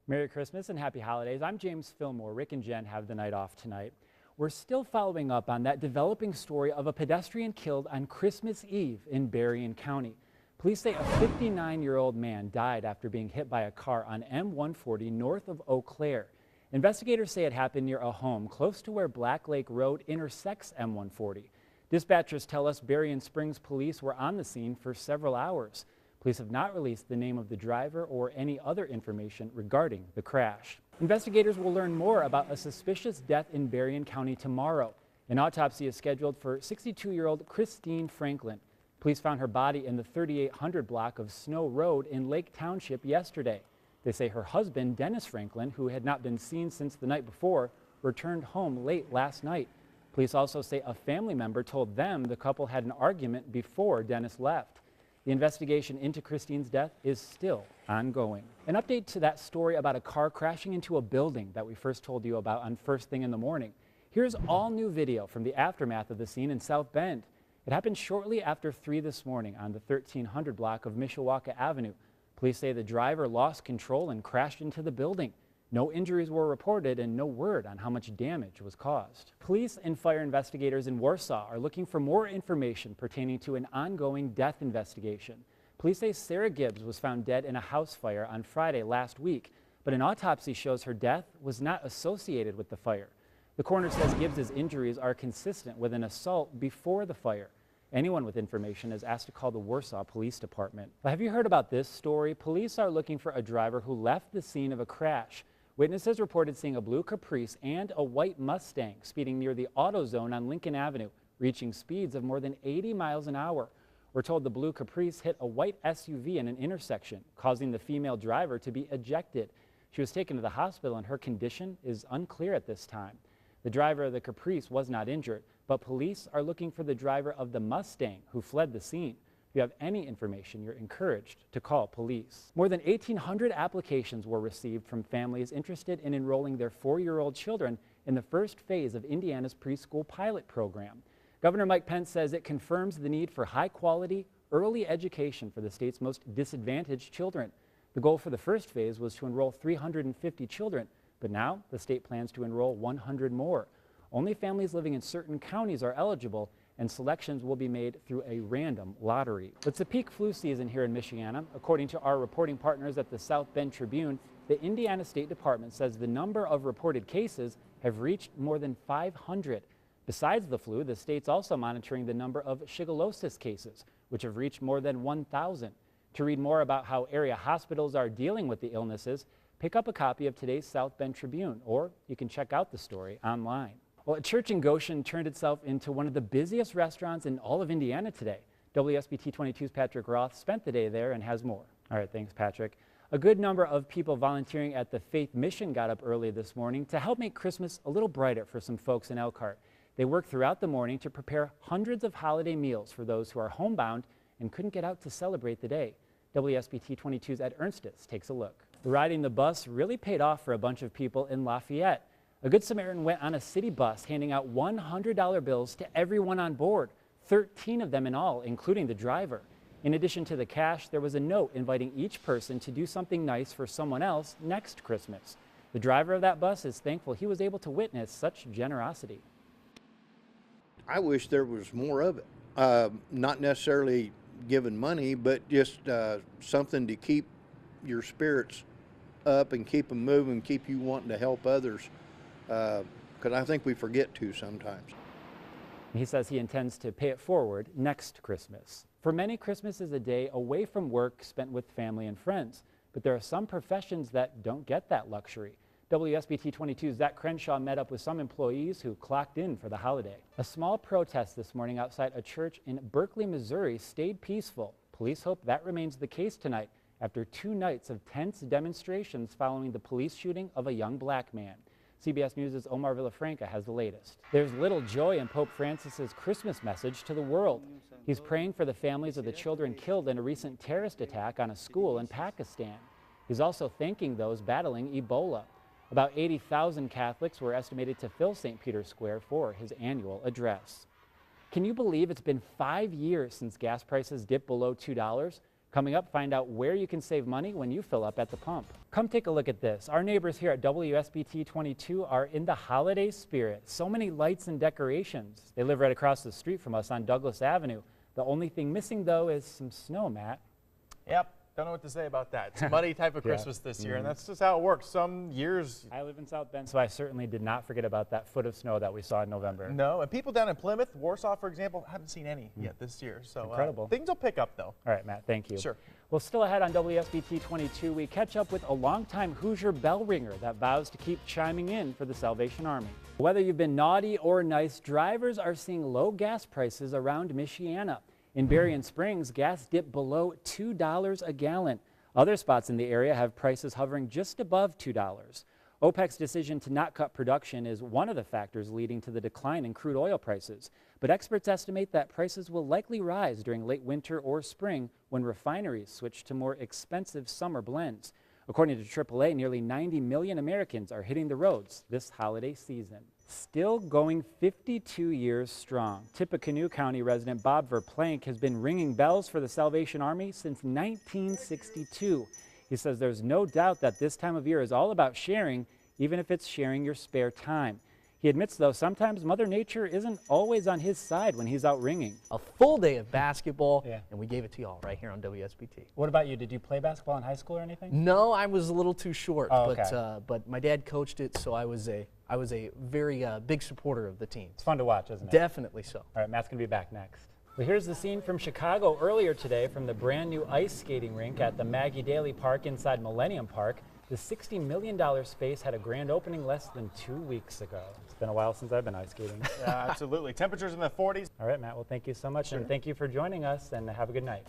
Merry Christmas and Happy Holidays. I'm James Fillmore. Rick and Jen have the night off tonight. We're still following up on that developing story of a pedestrian killed on Christmas Eve in Berrien County. Police say a 59-year-old man died after being hit by a car on M140 north of Eau Claire. Investigators say it happened near a home close to where Black Lake Road intersects M140. Dispatchers tell us Berrien Springs police were on the scene for several hours. Police have not released the name of the driver or any other information regarding the crash. Investigators will learn more about a suspicious death in Berrien County tomorrow. An autopsy is scheduled for 62-year-old Christine Franklin. Police found her body in the 3800 block of Snow Road in Lake Township yesterday. They say her husband, Dennis Franklin, who had not been seen since the night before, returned home late last night. Police also say a family member told them the couple had an argument before Dennis left. The investigation into Christine's death is still ongoing. An update to that story about a car crashing into a building that we first told you about on First Thing in the Morning. Here's all new video from the aftermath of the scene in South Bend. It happened shortly after 3 this morning on the 1300 block of Mishawaka Avenue. Police say the driver lost control and crashed into the building. No injuries were reported and no word on how much damage was caused. Police and fire investigators in Warsaw are looking for more information pertaining to an ongoing death investigation. Police say Sarah Gibbs was found dead in a house fire on Friday last week, but an autopsy shows her death was not associated with the fire. The coroner says Gibbs's injuries are consistent with an assault before the fire. Anyone with information is asked to call the Warsaw Police Department. Well, have you heard about this story? Police are looking for a driver who left the scene of a crash. Witnesses reported seeing a blue Caprice and a white Mustang speeding near the AutoZone on Lincoln Avenue, reaching speeds of more than 80 miles an hour. We're told the blue Caprice hit a white SUV in an intersection, causing the female driver to be ejected. She was taken to the hospital and her condition is unclear at this time. The driver of the Caprice was not injured, but police are looking for the driver of the Mustang who fled the scene. If you have any information, you're encouraged to call police. More than 1,800 applications were received from families interested in enrolling their 4-year-old children in the first phase of Indiana's preschool pilot program. Governor Mike Pence says it confirms the need for high-quality, early education for the state's most disadvantaged children. The goal for the first phase was to enroll 350 children, but now the state plans to enroll 100 more. Only families living in certain counties are eligible, and selections will be made through a random lottery. It's the peak flu season here in Michiana. According to our reporting partners at the South Bend Tribune, the Indiana State Department says the number of reported cases have reached more than 500. Besides the flu, the state's also monitoring the number of shigellosis cases, which have reached more than 1,000. To read more about how area hospitals are dealing with the illnesses, pick up a copy of today's South Bend Tribune, or you can check out the story online. Well, a church in Goshen turned itself into one of the busiest restaurants in all of Indiana today. WSBT 22's Patrick Roth spent the day there and has more. All right, thanks, Patrick. A good number of people volunteering at the Faith Mission got up early this morning to help make Christmas a little brighter for some folks in Elkhart. They worked throughout the morning to prepare hundreds of holiday meals for those who are homebound and couldn't get out to celebrate the day. WSBT 22's Ed Ernstis takes a look. Riding the bus really paid off for a bunch of people in Lafayette. A Good Samaritan went on a city bus handing out $100 bills to everyone on board, 13 of them in all, including the driver. In addition to the cash, there was a note inviting each person to do something nice for someone else next Christmas. The driver of that bus is thankful he was able to witness such generosity. I wish there was more of it. Not necessarily giving money, but just something to keep your spirits up and keep them moving, keep you wanting to help others. Because I think we forget to sometimes. He says he intends to pay it forward next Christmas. For many, Christmas is a day away from work spent with family and friends. But there are some professions that don't get that luxury. WSBT 22's Zach Crenshaw met up with some employees who clocked in for the holiday. A small protest this morning outside a church in Berkeley, Missouri stayed peaceful. Police hope that remains the case tonight after 2 nights of tense demonstrations following the police shooting of a young black man. CBS News' Omar Villafranca has the latest. There's little joy in Pope Francis's Christmas message to the world. He's praying for the families of the children killed in a recent terrorist attack on a school in Pakistan. He's also thanking those battling Ebola. About 80,000 Catholics were estimated to fill St. Peter's Square for his annual address. Can you believe it's been 5 years since gas prices dipped below $2? Coming up, find out where you can save money when you fill up at the pump. Come take a look at this. Our neighbors here at WSBT 22 are in the holiday spirit. So many lights and decorations. They live right across the street from us on Douglas Avenue. The only thing missing, though, is some snow, Matt. Yep. Don't know what to say about that. It's a muddy type of Christmas this year, and that's just how it works. Some years... I live in South Bend, so I certainly did not forget about that foot of snow that we saw in November. No, and people down in Plymouth, Warsaw, for example, haven't seen any yet this year. So incredible. Things will pick up, though. All right, Matt, thank you. Sure. Well, still ahead on WSBT 22, we catch up with a longtime Hoosier bell ringer that vows to keep chiming in for the Salvation Army. Whether you've been naughty or nice, drivers are seeing low gas prices around Michiana. In Berrien Springs, gas dipped below $2 a gallon. Other spots in the area have prices hovering just above $2. OPEC's decision to not cut production is one of the factors leading to the decline in crude oil prices. But experts estimate that prices will likely rise during late winter or spring when refineries switch to more expensive summer blends. According to AAA, nearly 90 million Americans are hitting the roads this holiday season. Still going 52 years strong, Tippecanoe County resident Bob Verplank has been ringing bells for the Salvation Army since 1962. He says there's no doubt that this time of year is all about sharing, even if it's sharing your spare time. He admits, though, sometimes Mother Nature isn't always on his side when he's out ringing. A full day of basketball, and we gave it to y'all right here on WSBT. What about you? Did you play basketball in high school or anything? No, I was a little too short, Oh, okay. but my dad coached it, so I was a very big supporter of the team. It's fun to watch, isn't it? Definitely so. All right, Matt's going to be back next. Well, here's the scene from Chicago earlier today from the brand new ice skating rink at the Maggie Daley Park inside Millennium Park. The $60 million space had a grand opening less than 2 weeks ago. It's been a while since I've been ice skating. Yeah, absolutely. Temperatures in the 40s. All right, Matt. Well, thank you so much, and thank you for joining us, and have a good night.